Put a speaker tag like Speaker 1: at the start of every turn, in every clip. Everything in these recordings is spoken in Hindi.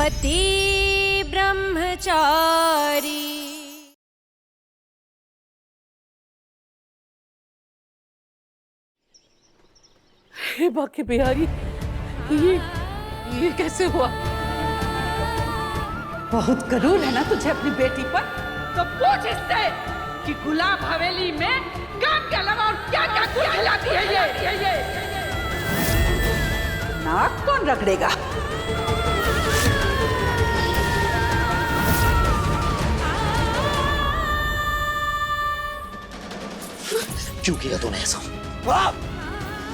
Speaker 1: पति ब्रह्मचारी।
Speaker 2: हे बाकी बिहारी, ये कैसे हुआ?
Speaker 3: बहुत गरूर है ना तुझे अपनी बेटी पर।
Speaker 4: तो पूछ इससे कि गुलाब हवेली में काम के अलावा और क्या क्या खिलाती है ये।
Speaker 3: नाक कौन रगड़ेगा?
Speaker 5: क्यों किया तूने ऐसा?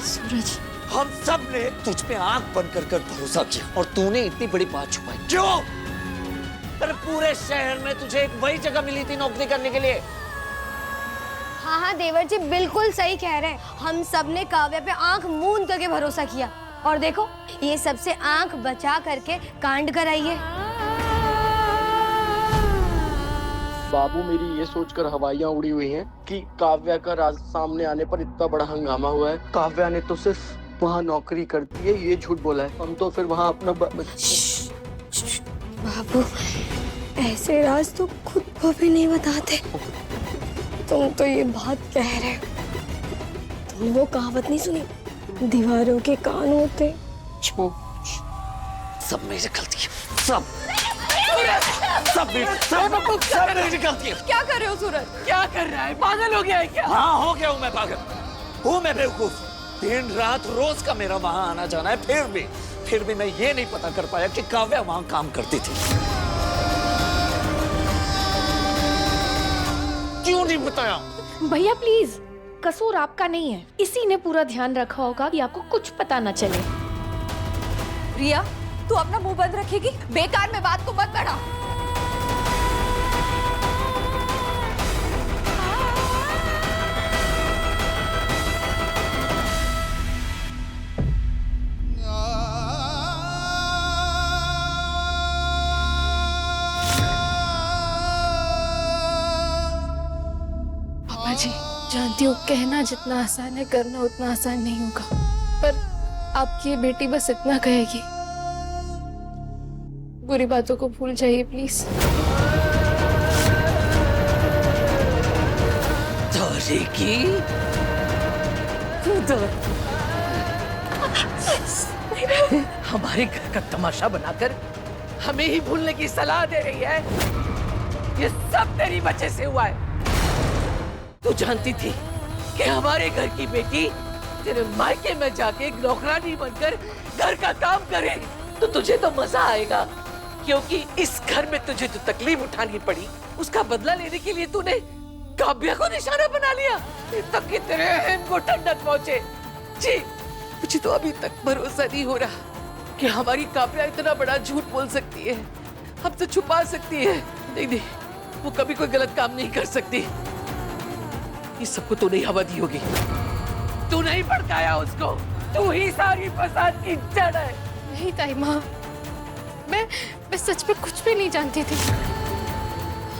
Speaker 1: सूरज,
Speaker 5: हम सब ने तुझ पे आंख बंद कर भरोसा किया और तूने इतनी बड़ी बात छुपाई क्यों? अरे पूरे शहर में तुझे एक वही जगह मिली थी नौकरी करने के लिए।
Speaker 6: हाँ हाँ देवर जी बिल्कुल सही कह रहे हैं। हम सब ने काव्या पे आंख मूंद करके भरोसा किया और देखो ये सबसे आंख बचा करके कांड कराई है।
Speaker 7: बाबू मेरी ये सोचकर हवाइयाँ उड़ी हुई हैं कि काव्या का राज सामने आने पर इतना बड़ा हंगामा हुआ है। काव्या ने तो सिर्फ वहाँ नौकरी करती है ये झूठ बोला है। हम तो फिर वहाँ अपना
Speaker 6: बाबू ऐसे राज तो खुद को भी नहीं बताते। तुम तो ये बात कह रहे हो। तुमने वो कहावत नहीं सुनी, दीवारों के कान होते।
Speaker 5: सब मेरी गलती है, सब मेरी गलती है।
Speaker 2: क्या कर रहे हो सूरज? क्या कर रहा है? पागल हो गया है क्या?
Speaker 5: हाँ हो गया हूँ मैं पागल, हूँ मैं बेवकूफ। दिन रात रोज का मेरा वहाँ आना जाना है, फिर भी मैं ये नहीं पता कर पाया कि काव्या वहाँ काम करती थी। क्यों नहीं बताया?
Speaker 1: भैया प्लीज, कसूर आपका नहीं है। इसी ने पूरा ध्यान रखा होगा कि आपको कुछ पता न चले।
Speaker 8: रिया, तू अपना मुंह बंद रखेगी? बेकार में बात को मत बढ़ा।
Speaker 1: पापा जी, जानती हूँ कहना जितना आसान है करना उतना आसान नहीं होगा, पर आपकी ये बेटी बस इतना कहेगी, बुरी बातों को भूल जाइए प्लीज।
Speaker 2: हमारे घर का तमाशा बनाकर हमें ही भूलने की सलाह दे रही है। ये सब तेरी वजह से हुआ है। तू जानती थी कि हमारे घर की बेटी तेरे मायके में जाके नौकरानी बनकर घर का काम करे तो तुझे तो मजा आएगा, क्योंकि इस घर में तुझे जो तकलीफ उठानी पड़ी उसका बदला लेने के लिए तूने काव्या को निशाना बना लिया। तक कि तेरे अहम को ठंडक पहुंचे। जी, मुझे तो अभी तक भरोसा नहीं हो रहा कि हमारी काव्या इतना बड़ा झूठ बोल सकती है, हमसे छुपा सकती है। नहीं, वो कभी कोई गलत काम नहीं कर सकती। ये सबको तो नहीं हवा दी होगी, तू नहीं भड़काया उसको, तू ही सारी फसाद की जड़ है।
Speaker 1: नहीं ताई माँ, मैं सच में कुछ भी नहीं जानती थी।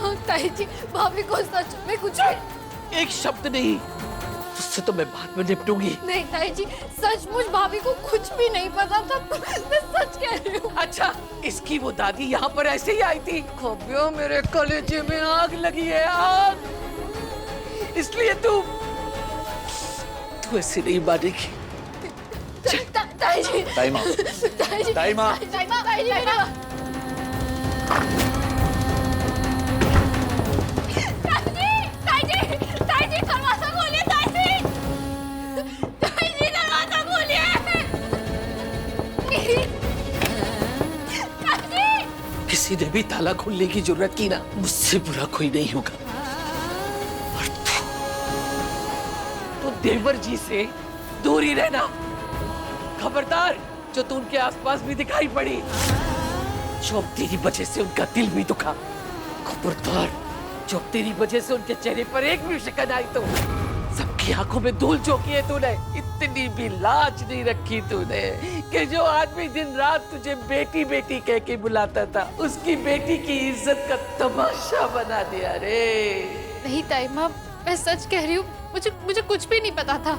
Speaker 1: हाँ ताई जी, भाभी को सच में कुछ भी।
Speaker 2: एक शब्द नहीं, उससे तो मैं बाद में निपटूंगी।
Speaker 1: नहीं ताई जी, सचमुच भाभी को कुछ भी नहीं पता था, मैं सच कह रही हूँ।
Speaker 2: अच्छा, इसकी वो दादी यहाँ पर ऐसे ही आई थी? खोबियो, मेरे कलेजे में आग लगी है, आग। इसलिए तू ऐसे नहीं मानेगी।
Speaker 1: ताई जी,
Speaker 5: ताई माँ,
Speaker 1: ताई जी,
Speaker 5: ताई माँ,
Speaker 1: ताई माँ, ताई जी, मेरा दरवाजा खोलिए। ताई जी दरवाजा खोलिए।
Speaker 2: किसी ने भी ताला खोलने की जरूरत की ना, मुझसे बुरा कोई नहीं होगा। और तो देवर जी से दूर ही रहना। खबरदार, जो तू उनके आसपास भी दिखाई पड़ी, जो अब तेरी वजह से उनका दिल भी दुखा। खबरदार, जो तेरी वजह से उनके चेहरे पर एक भी शिकन आई तो सबकी आंखों में धूल झोंकी है तूने। इतनी भी लाज नहीं रखी तूने कि जो आदमी दिन रात तुझे बेटी बेटी कह के बुलाता था, उसकी बेटी की इज्जत का तमाशा बना दिया रे।
Speaker 1: नहीं ताई माँ, मैं सच कह रही हूँ, मुझे कुछ भी नहीं पता था।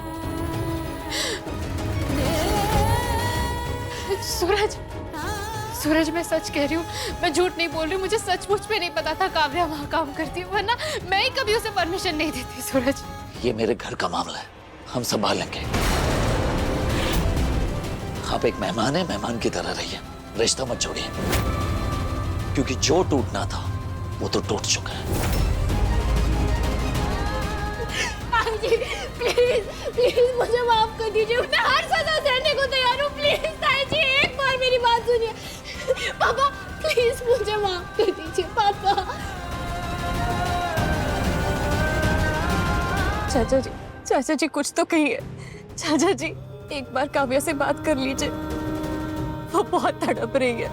Speaker 1: सूरज मैं सच कह रही हूँ, मैं झूठ नहीं बोल रही हूँ। मुझे सचमुच में नहीं पता था काव्या वहाँ काम करती है, वरना मैं ही कभी उसे परमिशन नहीं देती। सूरज,
Speaker 5: ये मेरे घर का मामला है, हम संभाल लेंगे। आप एक मेहमान है, मेहमान की तरह रहिए, रिश्ता मत छोड़िए, क्योंकि जो टूटना था वो तो टूट चुका है।
Speaker 6: जी प्लीज प्लीज मुझे माफ कर दीजिए, मैं हर सजा सहने को तैयार हूँ। प्लीज ताई जी एक बार मेरी बात सुनिए। पापा प्लीज मुझे माफ कर दीजिए पापा। चाचा जी कुछ तो कहिए। चाचा जी एक बार काव्या से बात कर लीजिए, वो बहुत तड़प रही है।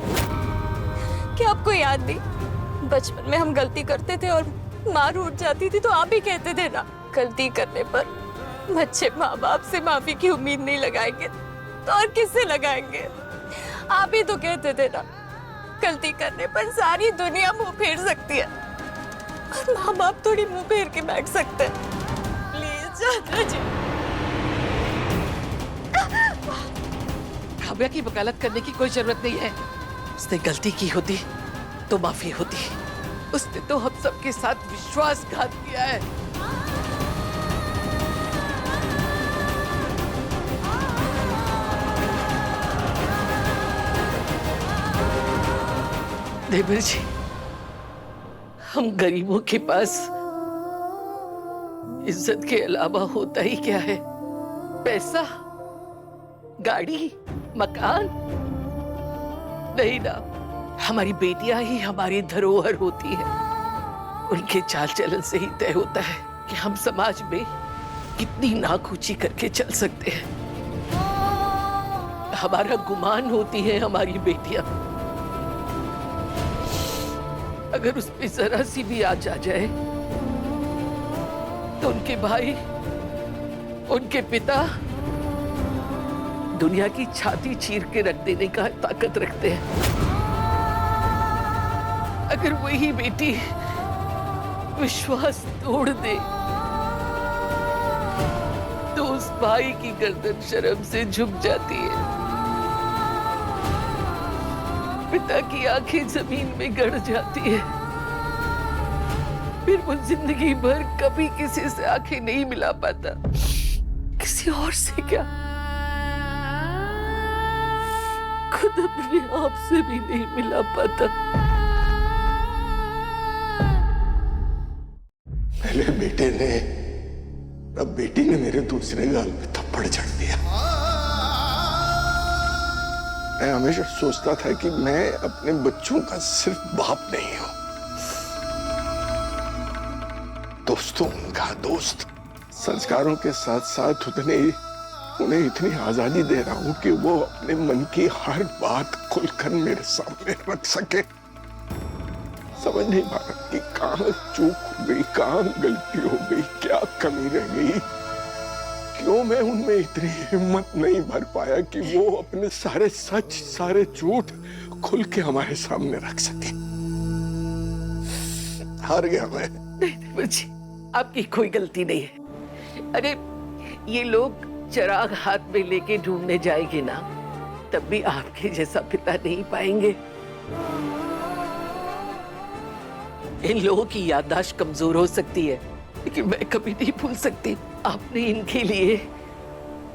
Speaker 6: क्या आपको याद नहीं, बचपन में हम गलती करते थे और मार उठ जाती थी तो आप ही कहते थे ना, गलती करने पर बच्चे माँ बाप से माफी की उम्मीद नहीं लगाएंगे तो और किससे लगाएंगे। आप ही तो कहते थे ना, गलती करने पर सारी दुनिया मुंह फेर सकती है और माँ बाप थोड़ी मुंह फेर के बैठ सकते हैं। प्लीज चाचा जी।
Speaker 2: काव्या की वकालत करने की कोई जरूरत नहीं है। उसने गलती की होती तो माफी होती। उसने तो हम सबके साथ विश्वासघात किया है। देवर जी, हम गरीबों के पास इज्जत के अलावा होता ही क्या है? पैसा, गाड़ी, मकान? नहीं ना, हमारी बेटियां ही हमारी धरोहर होती है। उनके चाल चलन से ही तय होता है कि हम समाज में कितनी नाक ऊंची करके चल सकते हैं। हमारा गुमान होती है हमारी बेटियां। अगर उसमें जरा सी भी आँच आ जाए तो उनके भाई, उनके पिता दुनिया की छाती चीर के रख देने का ताकत रखते हैं। अगर वही बेटी विश्वास तोड़ दे तो उस भाई की गर्दन शर्म से झुक जाती है। पिता की आंखें जमीन में गड़ जाती है। फिर वो जिंदगी भर कभी किसी से आंखें नहीं मिला पाता, किसी और से क्या, खुद अपने आप से भी नहीं मिला पाता।
Speaker 9: पहले बेटे ने, अब बेटी ने मेरे दूसरे गाल में थप्पड़ जड़ दिया। मैं हमेशा सोचता था कि मैं अपने बच्चों का सिर्फ बाप नहीं हूं, दोस्तों उनका दोस्त। संस्कारों के साथ साथ उन्हें इतनी आजादी दे रहा हूं कि वो अपने मन की हर बात खुलकर मेरे सामने रख सके। समझ नहीं पा रहा कि कहां चूक हो गई, कहां गलती हो गई, क्या कमी रह गई, क्यों मैं उनमें इतनी हिम्मत नहीं भर पाया कि वो अपने सारे सच, सारे झूठ खुल के हमारे सामने रख सके। हार गया मैं।
Speaker 2: नहीं देवर जी, आपकी कोई गलती नहीं है। अरे ये लोग चिराग हाथ में लेके ढूंढने जाएंगे ना, तब भी आपके जैसा पिता नहीं पाएंगे। इन लोगों की याददाश्त कमजोर हो सकती है, लेकिन मैं कभी नहीं भूल सकती आपने इनके लिए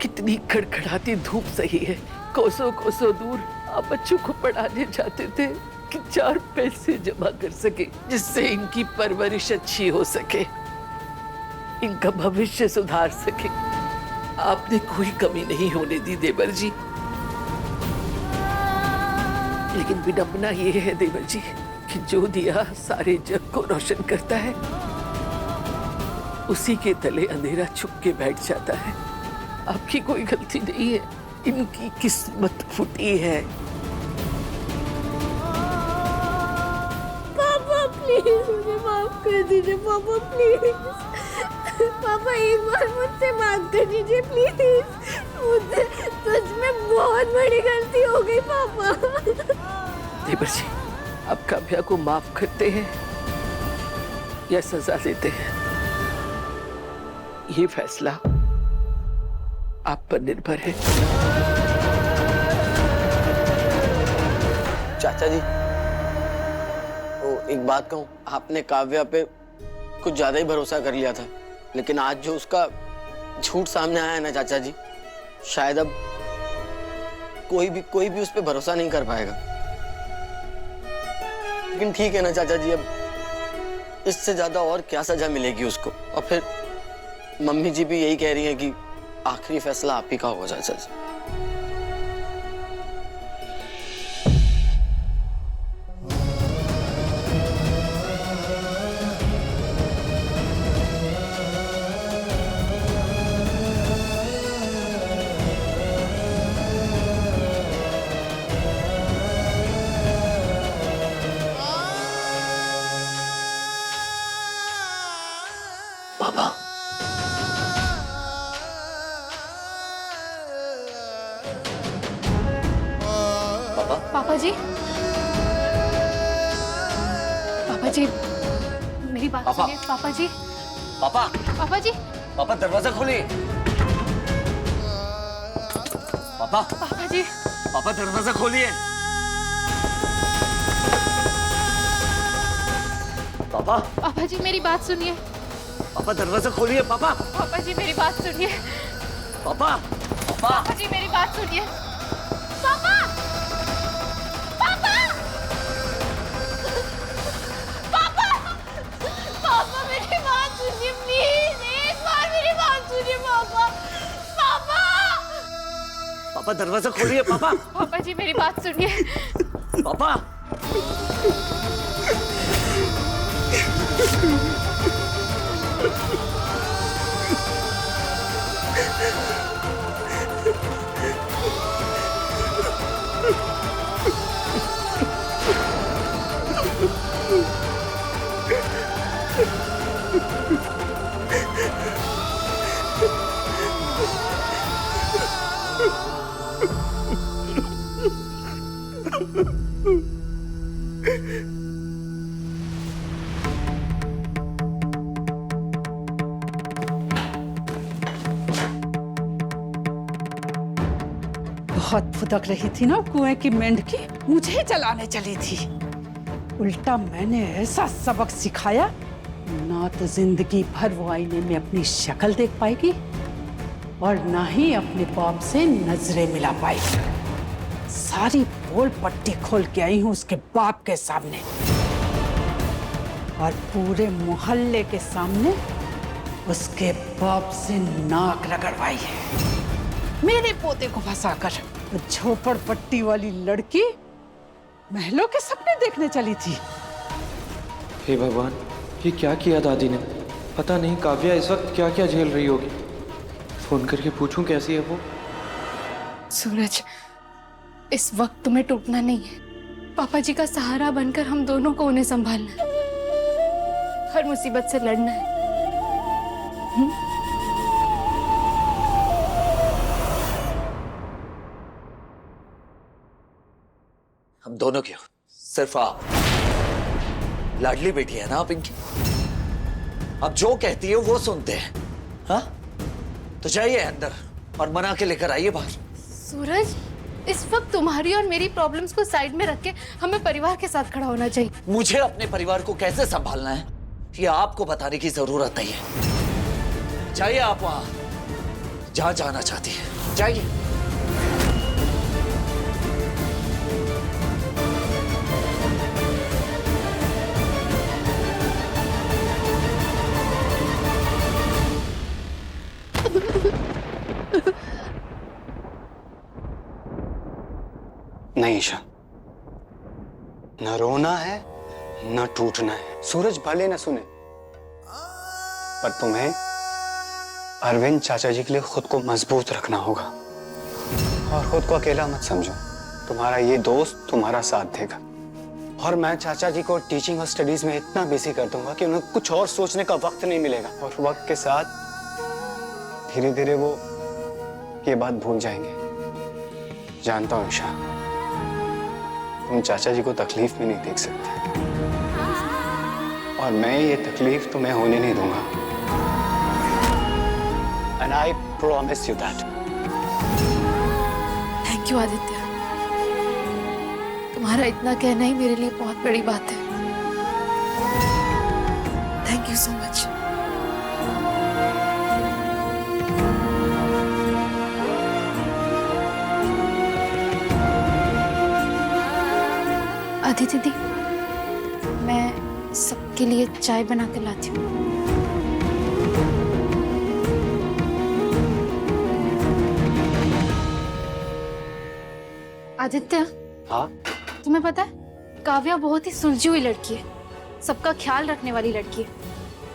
Speaker 2: कितनी खड़खड़ाती धूप सही है। कोसों कोसों दूर आप बच्चों को पढ़ाने जाते थे कि 4 पैसे जमा कर सके, जिससे इनकी परवरिश अच्छी हो सके, इनका भविष्य सुधार सके। आपने कोई कमी नहीं होने दी देवर जी। लेकिन विडंबना ये है देवर जी कि जो दिया सारे जग को रोशन करता है, उसी के तले अंधेरा छुप के बैठ जाता है। आपकी कोई गलती नहीं है, इनकी किस्मत फूटी है।
Speaker 6: पापा प्लीज मुझे माफ कर दीजिए पापा, प्लीज पापा एक बार मुझसे बात कर दीजिए प्लीज। मुझसे सच में बहुत बड़ी गलती हो गई पापा।
Speaker 2: देवर जी, आप काव्या को माफ करते हैं या सजा देते हैं, ये फैसला आप पर निर्भर है।
Speaker 7: चाचा जी, वो एक बात कहूँ, आपने काव्या पे कुछ ज्यादा ही भरोसा कर लिया था, लेकिन आज जो उसका झूठ सामने आया है ना चाचा जी, शायद अब कोई भी उस पर भरोसा नहीं कर पाएगा। लेकिन ठीक है ना चाचा जी, अब इससे ज्यादा और क्या सजा मिलेगी उसको। और फिर मम्मी जी भी यही कह रही हैं कि आखिरी फैसला आप ही का होगा चाचा जी। पापा,
Speaker 1: पापा जी, पापा जी, मेरी बात
Speaker 5: पापा।
Speaker 1: सुनिए। पापा जी,
Speaker 5: पापा,
Speaker 1: पापा जी,
Speaker 5: पापा दरवाजा खोलिए। पापा,
Speaker 1: पापा जी,
Speaker 5: पापा दरवाजा खोलिए। पापा,
Speaker 1: पापा जी, मेरी बात सुनिए।
Speaker 5: पापा दरवाजा खोलिए। पापा,
Speaker 1: पापा जी, मेरी बात सुनिए।
Speaker 5: पापा, पापा,
Speaker 1: पापा जी, मेरी बात सुनिए। पापा, पापा, पापा, पापा, मेरी बात सुनिए प्लीज, एक बार मेरी बात सुनिए पापा। पापा,
Speaker 5: पापा दरवाजा खोलिए। पापा,
Speaker 1: पापा जी, मेरी बात सुनिए।
Speaker 5: पापा,
Speaker 3: बहुत फुदक रही थी ना कुएं की मेंढकी, मुझे ही जलाने चली थी। उल्टा मैंने ऐसा सबक सिखाया, ना तो जिंदगी भर वो आईने में अपनी शक्ल देख पाएगी और ना ही अपने बाप से नजरें मिला पाएगी। सारी पोल पट्टी खोल के आई हूँ उसके बाप के सामने और पूरे मोहल्ले के सामने उसके बाप से नाक रगड़वाई है। मेरे पोते को फंसाकर वो झोपड़पट्टी वाली लड़की महलों के सपने देखने चली थी।
Speaker 10: हे भगवान, ये क्या किया दादी ने? पता नहीं काव्या इस वक्त क्या क्या झेल रही होगी। फोन करके पूछूं कैसी है वो।
Speaker 1: सूरज, इस वक्त तुम्हें टूटना नहीं है। पापा जी का सहारा बनकर हम दोनों को उन्हें संभालना है, हर मुसीबत से लड़ना है।
Speaker 5: हम दोनों क्यों, सिर्फ आप। लाडली बेटी है ना आप इनकी, अब जो कहती है वो सुनते हैं। हाँ, तो जाइए अंदर और मना के लेकर आइए बाहर।
Speaker 1: सूरज, इस वक्त तुम्हारी और मेरी प्रॉब्लम्स को साइड में रख के हमें परिवार के साथ खड़ा होना चाहिए।
Speaker 5: मुझे अपने परिवार को कैसे संभालना है ये आपको बताने की जरूरत नहीं है। जाइए आप वहां जहां जाना चाहती है, जाइए।
Speaker 11: नहीं ईशा, न रोना है न टूटना है। सूरज भले न सुने, पर तुम्हें अरविंद चाचा जी के लिए खुद को मजबूत रखना होगा और खुद को अकेला मत समझो। तुम्हारा ये दोस्त तुम्हारा साथ देगा और मैं चाचा जी को टीचिंग और स्टडीज में इतना बिजी कर दूंगा कि उन्हें कुछ और सोचने का वक्त नहीं मिलेगा और वक्त के साथ धीरे धीरे वो ये बात भूल जाएंगे। जानता हूँ ईशा, तुम चाचा जी को तकलीफ में नहीं देख सकते और मैं ये तकलीफ तुम्हें होने नहीं दूंगा। And I promise you that.
Speaker 1: Thank you Aditya, तुम्हारा इतना कहना ही मेरे लिए बहुत बड़ी बात है। Thank you so much. आदि दीदी, मैं सबके लिए चाय बना कर लाती हूँ। आदित्य,
Speaker 11: हाँ?
Speaker 1: तुम्हें पता है काव्या बहुत ही सुलझी हुई लड़की है, सबका ख्याल रखने वाली लड़की है।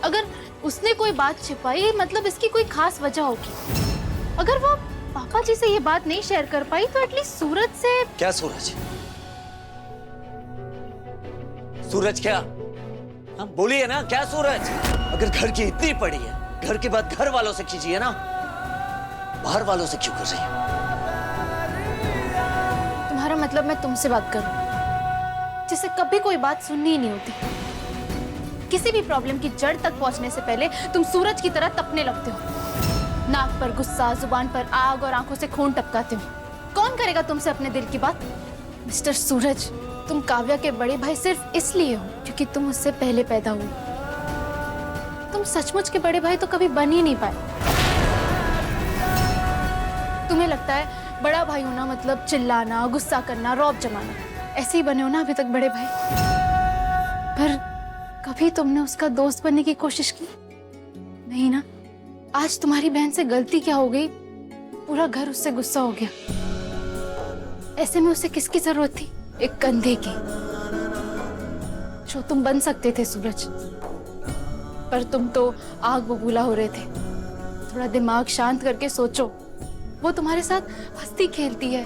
Speaker 1: अगर उसने कोई बात छिपाई मतलब इसकी कोई खास वजह होगी। अगर वो पापा जी से ये बात नहीं शेयर कर पाई तो एटलीस्ट सूरज से।
Speaker 5: क्या सूरज? सूरज क्या? हाँ बोलिए ना, क्या सूरज? अगर घर की इतनी पड़ी है, घर की बात घर वालों से कीजिए ना, बाहर वालों से क्यों कर रही है?
Speaker 1: तुम्हारा मतलब मैं तुमसे बात करूं जिसे कभी कोई बात सुननी ही नहीं होती। किसी भी प्रॉब्लम की जड़ तक पहुंचने से पहले तुम सूरज की तरह तपने लगते हो। नाक पर गुस्सा, जुबान पर आग और आंखों से खून टपकाते हो। कौन करेगा तुमसे अपने दिल की बात? मिस्टर सूरज, तुम काव्या के बड़े भाई सिर्फ इसलिए हो क्योंकि तुम उससे पहले पैदा हुए। तुम सचमुच के बड़े भाई तो कभी बन ही नहीं पाए। तुम्हें लगता है बड़ा भाई होना मतलब चिल्लाना, गुस्सा करना, रौब जमाना। ऐसे ही बने हो ना अभी तक बड़े भाई। पर कभी तुमने उसका दोस्त बनने की कोशिश की? नहीं ना। आज तुम्हारी बहन से गलती क्या हो गई, पूरा घर उससे गुस्सा हो गया। ऐसे में उसे किसकी जरूरत थी? एक कंधे की, जो तुम बन सकते थे सूरज। पर तुम तो आग बबूला हो रहे थे। थोड़ा दिमाग शांत करके सोचो। वो तुम्हारे साथ हंसती खेलती है,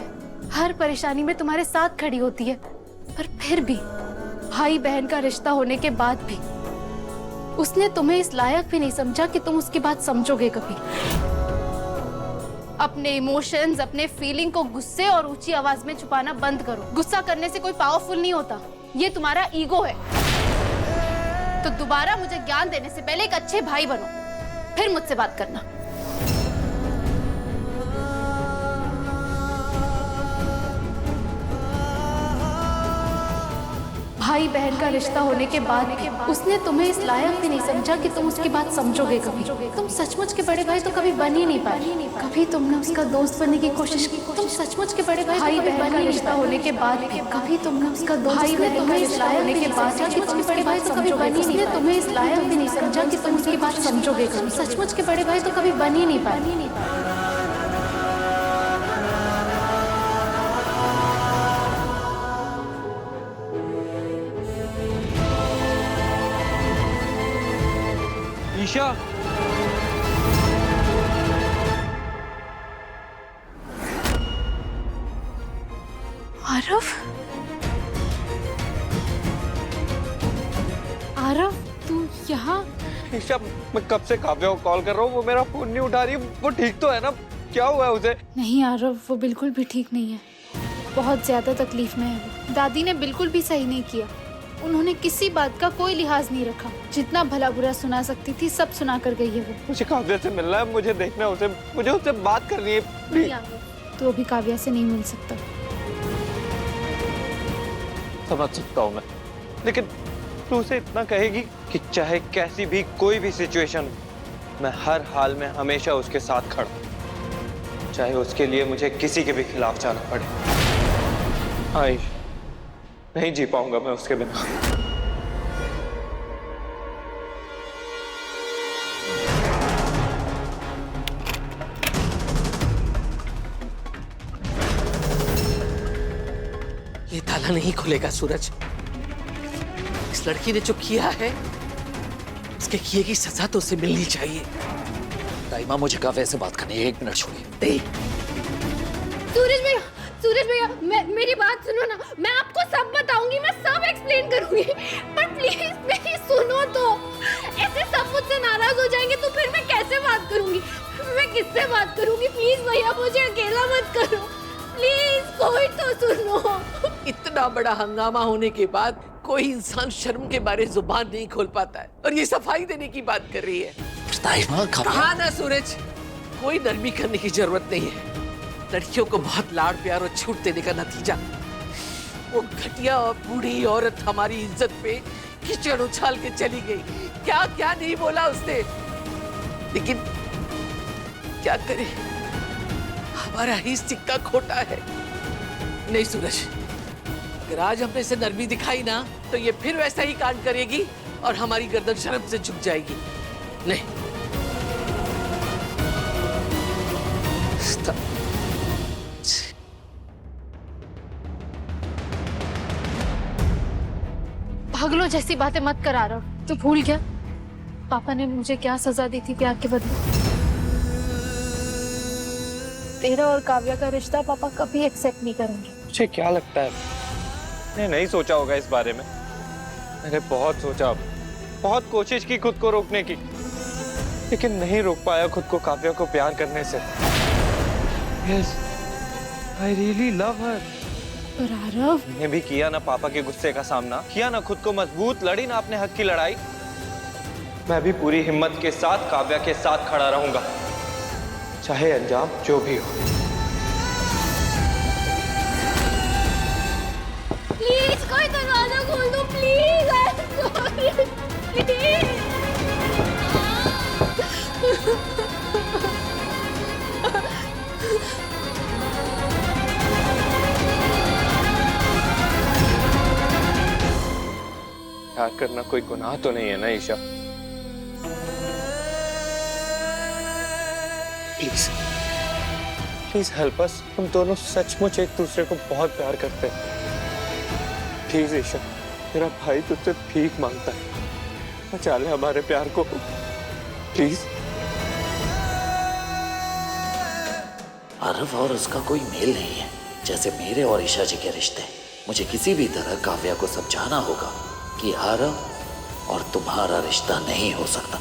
Speaker 1: हर परेशानी में तुम्हारे साथ खड़ी होती है। पर फिर भी भाई बहन का रिश्ता होने के बाद भी उसने तुम्हें इस लायक भी नहीं समझा कि तुम उसकी बात समझोगे कभी। अपने इमोशंस, अपने फीलिंग को गुस्से और ऊंची आवाज में छुपाना बंद करो। गुस्सा करने से कोई पावरफुल नहीं होता, ये तुम्हारा ईगो है। तो दोबारा मुझे ज्ञान देने से पहले एक अच्छे भाई बनो, फिर मुझसे बात करना। भाई बहन का रिश्ता होने के बाद भी उसने तुम्हें इस लायक भी नहीं समझा कि तुम उसकी बात समझोगे कभी। तुम सचमुच के बड़े भाई तो कभी बन ही नहीं पाए। कभी तुमने उसका दोस्त बनने की कोशिश की। तुम सचमुच के बड़े भाई बहन का रिश्ता होने के बाद भी कभी तुमने उसका दोस्त तुम्हें इस लायक होने के बाद सचमुच के बड़े भाई तो कभी बन ही नहीं। तुम्हें इस लायक भी नहीं समझा कि तुम उसकी बात समझोगे कभी। सचमुच के बड़े भाई तो कभी बन ही नहीं पाए।
Speaker 10: ईशा,
Speaker 1: आरव, आरव, तू यहाँ?
Speaker 10: ईशा, मैं कब से काव्या को कॉल कर रहा हूँ, वो मेरा फोन नहीं उठा रही। वो ठीक तो है ना? क्या हुआ है उसे?
Speaker 1: नहीं आरव, वो बिल्कुल भी ठीक नहीं है। बहुत ज्यादा तकलीफ में है वो। दादी ने बिल्कुल भी सही नहीं किया। उन्होंने किसी बात का कोई लिहाज नहीं रखा। जितना भला बुरा सुना सकती थी सब सुना कर गई है वो।
Speaker 10: मुझे काव्या से मिलना है, मुझे देखना है उसे, मुझे उससे बात करनी है।
Speaker 1: तो अभी काव्या से नहीं मिल सकता।
Speaker 10: समझ सकता हूँ मैं, लेकिन तू उसे इतना कहेगी कि चाहे कैसी भी कोई भी सिचुएशन, मैं हर हाल में हमेशा उसके साथ खड़ा, चाहे उसके लिए मुझे किसी के भी खिलाफ जाना पड़े। हाँ, नहीं जी पाऊंगा मैं उसके बिना।
Speaker 2: ये ताला नहीं खुलेगा सूरज। इस लड़की ने जो किया है उसके किए की सजा तो उसे मिलनी चाहिए।
Speaker 5: ताइमा, मुझे काव्या से बात करनी है, 1 मिनट छोड़िए।
Speaker 6: सूरज भैया, मेरी बात सुनो ना। मैं आपको सब बताऊंगी, मैं सब एक्सप्लेन करूंगी। पर प्लीज मेरी सुनो तो। ऐसे सब मुझसे नाराज हो जाएंगे तो फिर मैं कैसे बात करूंगी? मैं किससे बात करूंगी? प्लीज भैया, मुझे अकेला मत करो। प्लीज कोई तो सुनो।
Speaker 2: इतना बड़ा हंगामा होने के बाद कोई इंसान शर्म के बारे जुबान नहीं खोल पाता है, और ये सफाई देने की बात कर रही है।
Speaker 5: ताइमा,
Speaker 2: कहा ना सूरज, कोई नरमी करने की जरूरत नहीं है। लड़कियों को बहुत लाड़ प्यार और छूट देने का नतीजा वो घटिया और बूढ़ी औरत हमारी इज्जत पे कीचड़ उछाल के चली गई। क्या क्या नहीं बोला उसने, लेकिन क्या करे, हमारा ही सिक्का खोटा है। नहीं सूरज, अगर आज हमने इसे नरमी दिखाई ना तो ये फिर वैसा ही कांड करेगी और हमारी गर्दन शर्म से झुक जाएगी। नहीं,
Speaker 1: पागलों जैसी बातें मत करा रहा हूं। तो भूल गया पापा ने मुझे क्या सजा दी थी प्यार के बदले। तेरा और काव्या का रिश्ता पापा कभी एक्सेप्ट नहीं करेंगे।
Speaker 10: मुझे क्या लगता है, मैंने नहीं सोचा होगा इस बारे में। मैंने बहुत सोचा, बहुत कोशिश की खुद को रोकने की, लेकिन नहीं रोक पाया खुद को काव्या को प्यार करने से। Yes, I really love her.
Speaker 1: पर आरव,
Speaker 10: मैंने भी किया ना पापा के गुस्से का सामना, किया ना खुद को मजबूत, लड़ी ना अपने हक की लड़ाई। मैं भी पूरी हिम्मत के साथ काव्या के साथ खड़ा रहूंगा, चाहे अंजाम जो भी हो।
Speaker 6: प्लीज कोई दरवाजा खोल दो, प्लीज प्लीज।
Speaker 10: प्यार करना कोई गुनाह तो नहीं है ना Isha? Please please help us. हम दोनों सचमुच एक दूसरे को बहुत प्यार करते हैं। प्लीज ईशा, मेरा भाई तुझसे भीख मांगता है, बचा ले हमारे प्यार को प्लीज।
Speaker 5: आरव और उसका कोई मेल नहीं है, जैसे मेरे और ईशा जी के रिश्ते। मुझे किसी भी तरह काव्या को समझाना होगा कि आरव और तुम्हारा रिश्ता नहीं हो सकता।